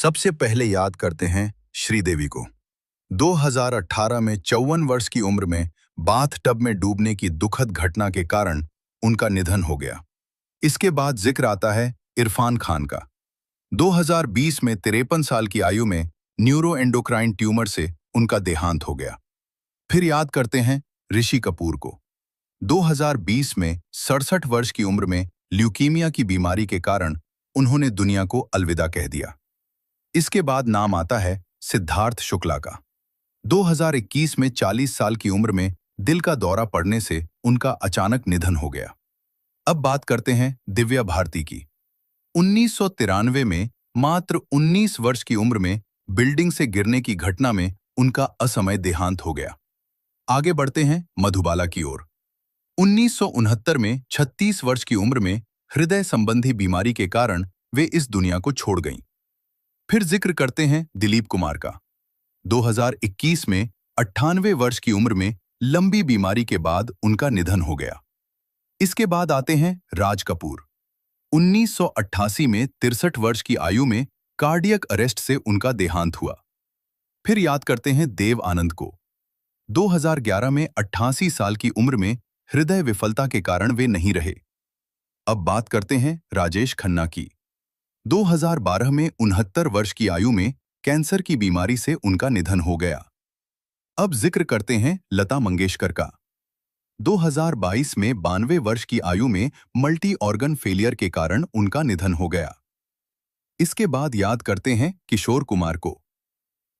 सबसे पहले याद करते हैं श्रीदेवी को। 2018 में 54 वर्ष की उम्र में बाथटब में डूबने की दुखद घटना के कारण उनका निधन हो गया। इसके बाद जिक्र आता है इरफान खान का। 2020 में 53 साल की आयु में न्यूरोएंडोक्राइन ट्यूमर से उनका देहांत हो गया। फिर याद करते हैं ऋषि कपूर को। 2020 में 67 वर्ष की उम्र में ल्यूकीमिया की बीमारी के कारण उन्होंने दुनिया को अलविदा कह दिया। इसके बाद नाम आता है सिद्धार्थ शुक्ला का। 2021 में 40 साल की उम्र में दिल का दौरा पड़ने से उनका अचानक निधन हो गया। अब बात करते हैं दिव्या भारती की। 1993 में मात्र 19 वर्ष की उम्र में बिल्डिंग से गिरने की घटना में उनका असमय देहांत हो गया। आगे बढ़ते हैं मधुबाला की ओर। 1969 में 36 वर्ष की उम्र में हृदय संबंधी बीमारी के कारण वे इस दुनिया को छोड़ गईं। फिर जिक्र करते हैं दिलीप कुमार का। 2021 में 98 वर्ष की उम्र में लंबी बीमारी के बाद उनका निधन हो गया। इसके बाद आते हैं राज कपूर। 1988 में 63 वर्ष की आयु में कार्डियक अरेस्ट से उनका देहांत हुआ। फिर याद करते हैं देव आनंद को। 2011 में 88 साल की उम्र में हृदय विफलता के कारण वे नहीं रहे। अब बात करते हैं राजेश खन्ना की। 2012 में 69 वर्ष की आयु में कैंसर की बीमारी से उनका निधन हो गया। अब जिक्र करते हैं लता मंगेशकर का। 2022 में 92 वर्ष की आयु में मल्टी ऑर्गन फेलियर के कारण उनका निधन हो गया। इसके बाद याद करते हैं किशोर कुमार को।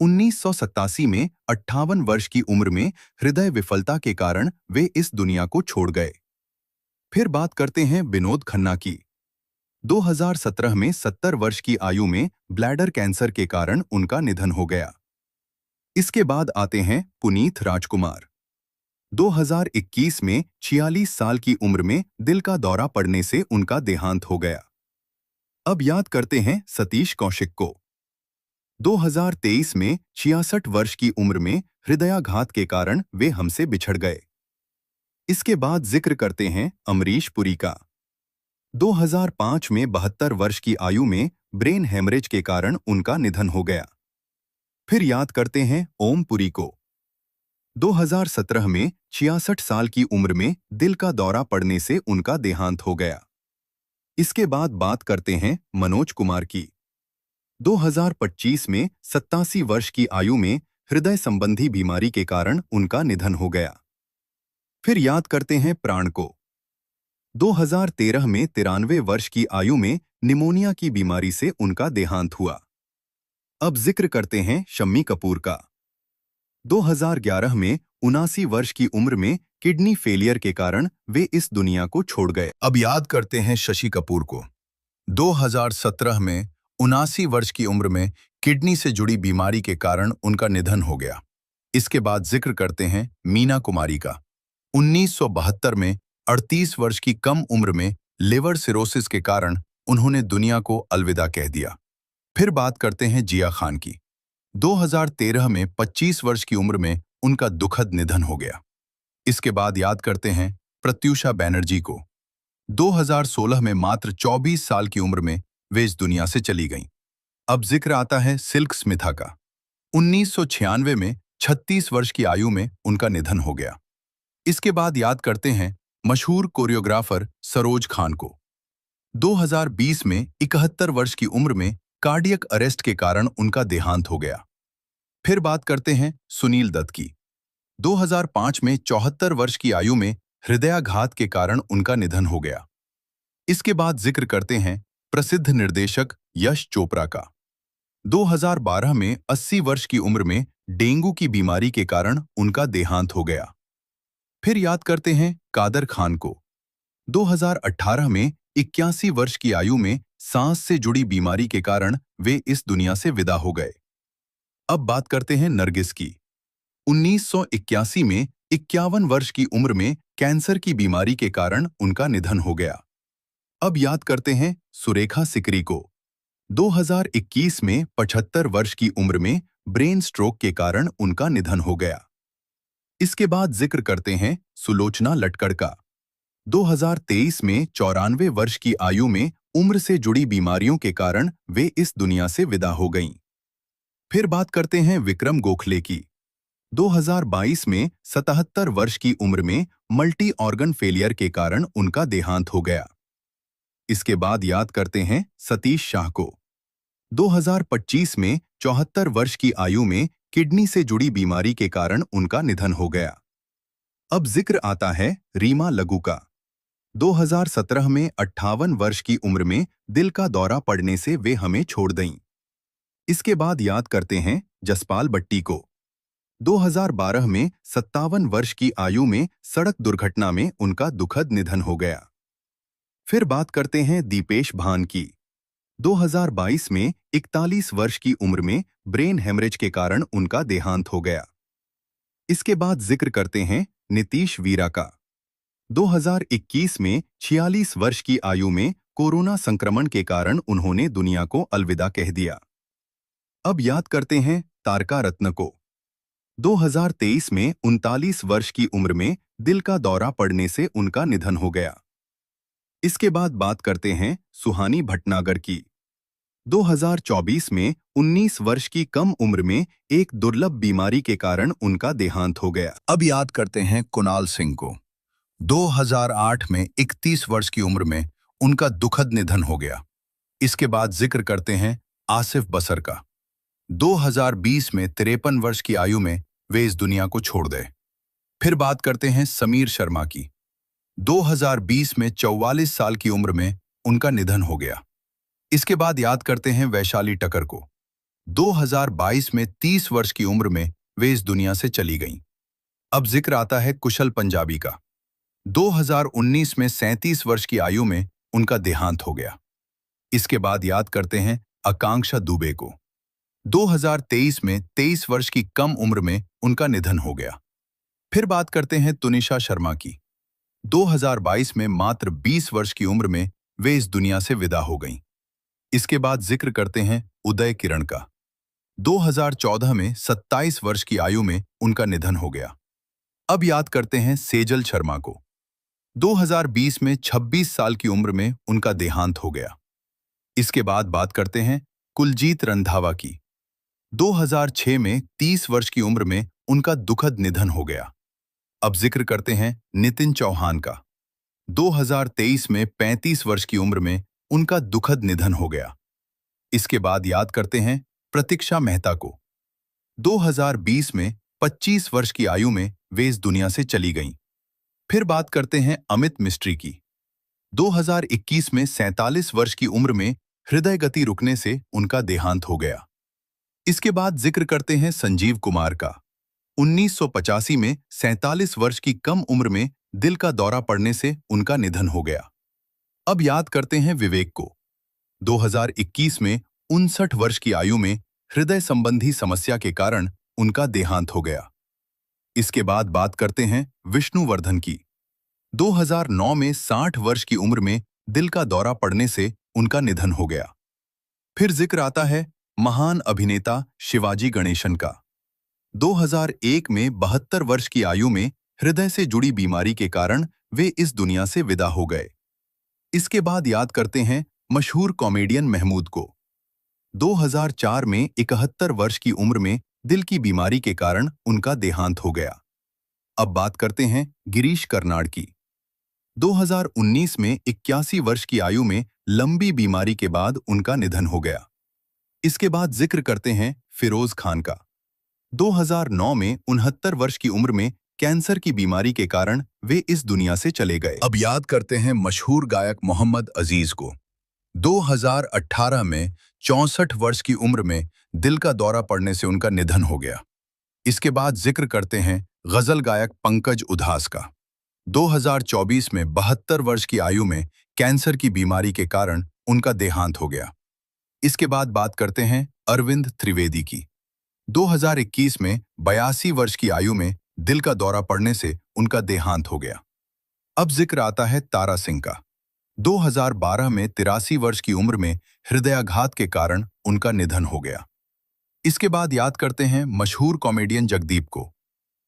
1987 में 58 वर्ष की उम्र में हृदय विफलता के कारण वे इस दुनिया को छोड़ गए। फिर बात करते हैं विनोद खन्ना की। 2017 में 70 वर्ष की आयु में ब्लैडर कैंसर के कारण उनका निधन हो गया। इसके बाद आते हैं पुनीत राजकुमार। 2021 में 46 साल की उम्र में दिल का दौरा पड़ने से उनका देहांत हो गया। अब याद करते हैं सतीश कौशिक को। 2023 में 66 वर्ष की उम्र में हृदयाघात के कारण वे हमसे बिछड़ गए। इसके बाद जिक्र करते हैं अमरीश पुरी का। 2005 में 72 वर्ष की आयु में ब्रेन हेमरेज के कारण उनका निधन हो गया। फिर याद करते हैं ओम पुरी को। 2017 में 66 साल की उम्र में दिल का दौरा पड़ने से उनका देहांत हो गया। इसके बाद बात करते हैं मनोज कुमार की। 2025 में 87 वर्ष की आयु में हृदय संबंधी बीमारी के कारण उनका निधन हो गया। फिर याद करते हैं प्राण को। 2013 में 93 वर्ष की आयु में निमोनिया की बीमारी से उनका देहांत हुआ। अब जिक्र करते हैं शम्मी कपूर का। 2011 में 79 वर्ष की उम्र में किडनी फेलियर के कारण वे इस दुनिया को छोड़ गए। अब याद करते हैं शशि कपूर को। 2017 में 79 वर्ष की उम्र में किडनी से जुड़ी बीमारी के कारण उनका निधन हो गया। इसके बाद जिक्र करते हैं मीना कुमारी का। 1972 में 38 वर्ष की कम उम्र में लिवर सिरोसिस के कारण उन्होंने दुनिया को अलविदा कह दिया। फिर बात करते हैं जिया खान की। 2013 में 25 वर्ष की उम्र में उनका दुखद निधन हो गया। इसके बाद याद करते हैं प्रत्यूषा बैनर्जी को। 2016 में मात्र 24 साल की उम्र में वे इस दुनिया से चली गईं। अब जिक्र आता है सिल्क स्मिथा का। 1996 में 36 वर्ष की आयु में उनका निधन हो गया। इसके बाद याद करते हैं मशहूर कोरियोग्राफर सरोज खान को। 2020 में 71 वर्ष की उम्र में कार्डियक अरेस्ट के कारण उनका देहांत हो गया। फिर बात करते हैं सुनील दत्त की। 2005 में 74 वर्ष की आयु में हृदयाघात के कारण उनका निधन हो गया। इसके बाद जिक्र करते हैं प्रसिद्ध निर्देशक यश चोपड़ा का। 2012 में 80 वर्ष की उम्र में डेंगू की बीमारी के कारण उनका देहांत हो गया। फिर याद करते हैं कादर खान को। 2018 में 81 वर्ष की आयु में सांस से जुड़ी बीमारी के कारण वे इस दुनिया से विदा हो गए। अब बात करते हैं नरगिस की। 1981 में 51 वर्ष की उम्र में कैंसर की बीमारी के कारण उनका निधन हो गया। अब याद करते हैं सुरेखा सिकरी को। 2021 में 75 वर्ष की उम्र में ब्रेन स्ट्रोक के कारण उनका निधन हो गया। इसके बाद जिक्र करते हैं सुलोचना लटकड़ का। 2023 में 94 वर्ष की आयु में उम्र से जुड़ी बीमारियों के कारण वे इस दुनिया से विदा हो गईं। फिर बात करते हैं विक्रम गोखले की। 2022 में 77 वर्ष की उम्र में मल्टी ऑर्गन फेलियर के कारण उनका देहांत हो गया। इसके बाद याद करते हैं सतीश शाह को। 2025 में 74 वर्ष की आयु में किडनी से जुड़ी बीमारी के कारण उनका निधन हो गया। अब जिक्र आता है रीमा लगू का। 2017 में 58 वर्ष की उम्र में दिल का दौरा पड़ने से वे हमें छोड़ गईं। इसके बाद याद करते हैं जसपाल बट्टी को। 2012 में 57 वर्ष की आयु में सड़क दुर्घटना में उनका दुखद निधन हो गया। फिर बात करते हैं दीपेश भान की। 2022 में 41 वर्ष की उम्र में ब्रेन हेमरेज के कारण उनका देहांत हो गया। इसके बाद जिक्र करते हैं नीतीश वीरा का। 2021 में 46 वर्ष की आयु में कोरोना संक्रमण के कारण उन्होंने दुनिया को अलविदा कह दिया। अब याद करते हैं तारका रत्न को। 2023 में 39 वर्ष की उम्र में दिल का दौरा पड़ने से उनका निधन हो गया। इसके बाद बात करते हैं सुहानी भटनागर की। 2024 में 19 वर्ष की कम उम्र में एक दुर्लभ बीमारी के कारण उनका देहांत हो गया। अब याद करते हैं कुणाल सिंह को। 2008 में 31 वर्ष की उम्र में उनका दुखद निधन हो गया। इसके बाद जिक्र करते हैं आसिफ बसर का। 2020 में 53 वर्ष की आयु में वे इस दुनिया को छोड़ गए। फिर बात करते हैं समीर शर्मा की। 2020 में 44 साल की उम्र में उनका निधन हो गया। इसके बाद याद करते हैं वैशाली टकर को। 2022 में 30 वर्ष की उम्र में वे इस दुनिया से चली गईं। अब जिक्र आता है कुशल पंजाबी का। 2019 में 37 वर्ष की आयु में उनका देहांत हो गया। इसके बाद याद करते हैं आकांक्षा दुबे को। 2023 में 23 वर्ष की कम उम्र में उनका निधन हो गया। फिर बात करते हैं तुनिशा शर्मा की। 2022 में मात्र 20 वर्ष की उम्र में वे इस दुनिया से विदा हो गईं। इसके बाद जिक्र करते हैं उदय किरण का। 2014 में 27 वर्ष की आयु में उनका निधन हो गया। अब याद करते हैं सेजल शर्मा को। 2020 में 26 साल की उम्र में उनका देहांत हो गया। इसके बाद बात करते हैं कुलजीत रंधावा की। 2006 में 30 वर्ष की उम्र में उनका दुखद निधन हो गया। अब जिक्र करते हैं नितिन चौहान का। 2023 में 35 वर्ष की उम्र में उनका दुखद निधन हो गया। इसके बाद याद करते हैं प्रतीक्षा मेहता को। 2020 में 25 वर्ष की आयु में वे इस दुनिया से चली गईं। फिर बात करते हैं अमित मिस्ट्री की। 2021 में 47 वर्ष की उम्र में हृदय गति रुकने से उनका देहांत हो गया। इसके बाद जिक्र करते हैं संजीव कुमार का। 1985 में 47 वर्ष की कम उम्र में दिल का दौरा पड़ने से उनका निधन हो गया। अब याद करते हैं विवेक को। 2021 में 59 वर्ष की आयु में हृदय संबंधी समस्या के कारण उनका देहांत हो गया। इसके बाद बात करते हैं विष्णुवर्धन की। 2009 में 60 वर्ष की उम्र में दिल का दौरा पड़ने से उनका निधन हो गया। फिर जिक्र आता है महान अभिनेता शिवाजी गणेशन का। 2001 में 72 वर्ष की आयु में हृदय से जुड़ी बीमारी के कारण वे इस दुनिया से विदा हो गए। इसके बाद याद करते हैं मशहूर कॉमेडियन महमूद को। 2004 में 71 वर्ष की उम्र में दिल की बीमारी के कारण उनका देहांत हो गया। अब बात करते हैं गिरीश कर्नाड की। 2019 में 81 वर्ष की आयु में लंबी बीमारी के बाद उनका निधन हो गया। इसके बाद जिक्र करते हैं फिरोज खान का। 2009 में 69 वर्ष की उम्र में कैंसर की बीमारी के कारण वे इस दुनिया से चले गए। अब याद करते हैं मशहूर गायक मोहम्मद अजीज को। 2018 में 64 वर्ष की उम्र में दिल का दौरा पड़ने से उनका निधन हो गया। इसके बाद जिक्र करते हैं गजल गायक पंकज उधास का। 2024 में 72 वर्ष की आयु में कैंसर की बीमारी के कारण उनका देहांत हो गया। इसके बाद बात करते हैं अरविंद त्रिवेदी की। 2021 में 82 वर्ष की आयु में दिल का दौरा पड़ने से उनका देहांत हो गया। अब जिक्र आता है तारा सिंह का। 2012 में 83 वर्ष की उम्र में हृदयाघात के कारण उनका निधन हो गया। इसके बाद याद करते हैं मशहूर कॉमेडियन जगदीप को।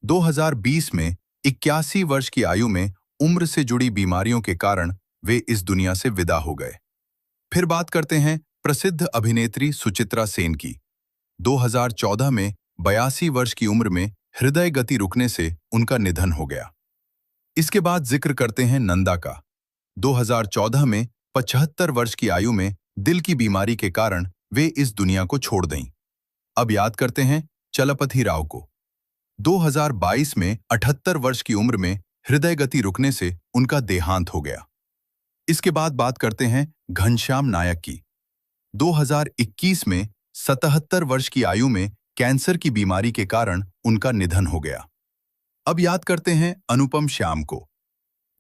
2020 में 81 वर्ष की आयु में उम्र से जुड़ी बीमारियों के कारण वे इस दुनिया से विदा हो गए। फिर बात करते हैं प्रसिद्ध अभिनेत्री सुचित्रा सेन की। 2014 में 82 वर्ष की उम्र में हृदय गति रुकने से उनका निधन हो गया। इसके बाद जिक्र करते हैं नंदा का। 2014 में 75 वर्ष की आयु में दिल की बीमारी के कारण वे इस दुनिया को छोड़ गईं। अब याद करते हैं चलपथी राव को। 2022 में 78 वर्ष की उम्र में हृदय गति रुकने से उनका देहांत हो गया। इसके बाद बात करते हैं घनश्याम नायक की। 2021 में 77 वर्ष की आयु में कैंसर की बीमारी के कारण उनका निधन हो गया। अब याद करते हैं अनुपम श्याम को।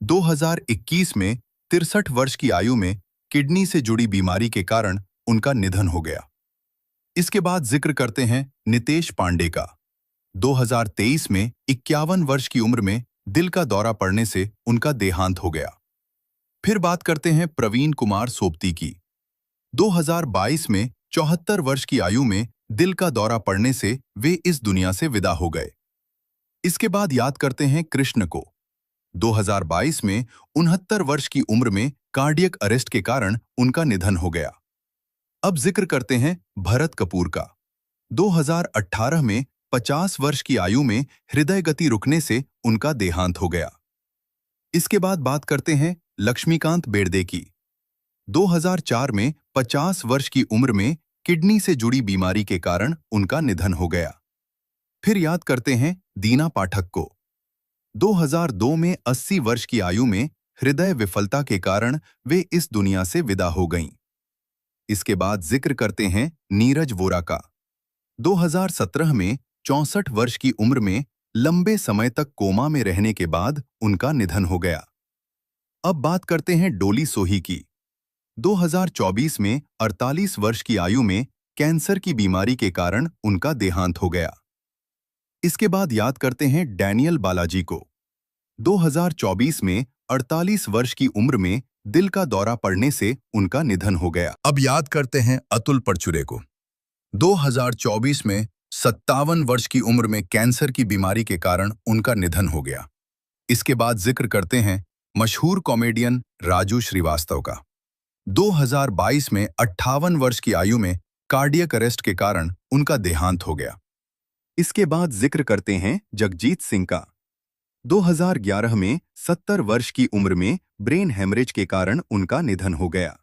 2021 में 63 वर्ष की आयु में किडनी से जुड़ी बीमारी के कारण उनका निधन हो गया। इसके बाद जिक्र करते हैं नितेश पांडे का। 2023 में 51 वर्ष की उम्र में दिल का दौरा पड़ने से उनका देहांत हो गया। फिर बात करते हैं प्रवीण कुमार सोबती की। 2022 में 74 वर्ष की आयु में दिल का दौरा पड़ने से वे इस दुनिया से विदा हो गए। इसके बाद याद करते हैं कृष्ण को। 2022 में 69 वर्ष की उम्र में कार्डियक अरेस्ट के कारण उनका निधन हो गया। अब जिक्र करते हैं भरत कपूर का। 2018 में 50 वर्ष की आयु में हृदय गति रुकने से उनका देहांत हो गया। इसके बाद बात करते हैं लक्ष्मीकांत बेर्डे की। 2004 में 50 वर्ष की उम्र में किडनी से जुड़ी बीमारी के कारण उनका निधन हो गया। फिर याद करते हैं दीना पाठक को। 2002 में 80 वर्ष की आयु में हृदय विफलता के कारण वे इस दुनिया से विदा हो गईं। इसके बाद जिक्र करते हैं नीरज वोरा का। 2017 में 64 वर्ष की उम्र में लंबे समय तक कोमा में रहने के बाद उनका निधन हो गया। अब बात करते हैं डोली सोही की। 2024 में 48 वर्ष की आयु में कैंसर की बीमारी के कारण उनका देहांत हो गया। इसके बाद याद करते हैं डैनियल बालाजी को। 2024 में 48 वर्ष की उम्र में दिल का दौरा पड़ने से उनका निधन हो गया। अब याद करते हैं अतुल परचुरे को। 2024 में 57 वर्ष की उम्र में कैंसर की बीमारी के कारण उनका निधन हो गया। इसके बाद जिक्र करते हैं मशहूर कॉमेडियन राजू श्रीवास्तव का। 2022 में 58 वर्ष की आयु में कार्डियक अरेस्ट के कारण उनका देहांत हो गया। इसके बाद जिक्र करते हैं जगजीत सिंह का। 2011 में 70 वर्ष की उम्र में ब्रेन हेमरेज के कारण उनका निधन हो गया।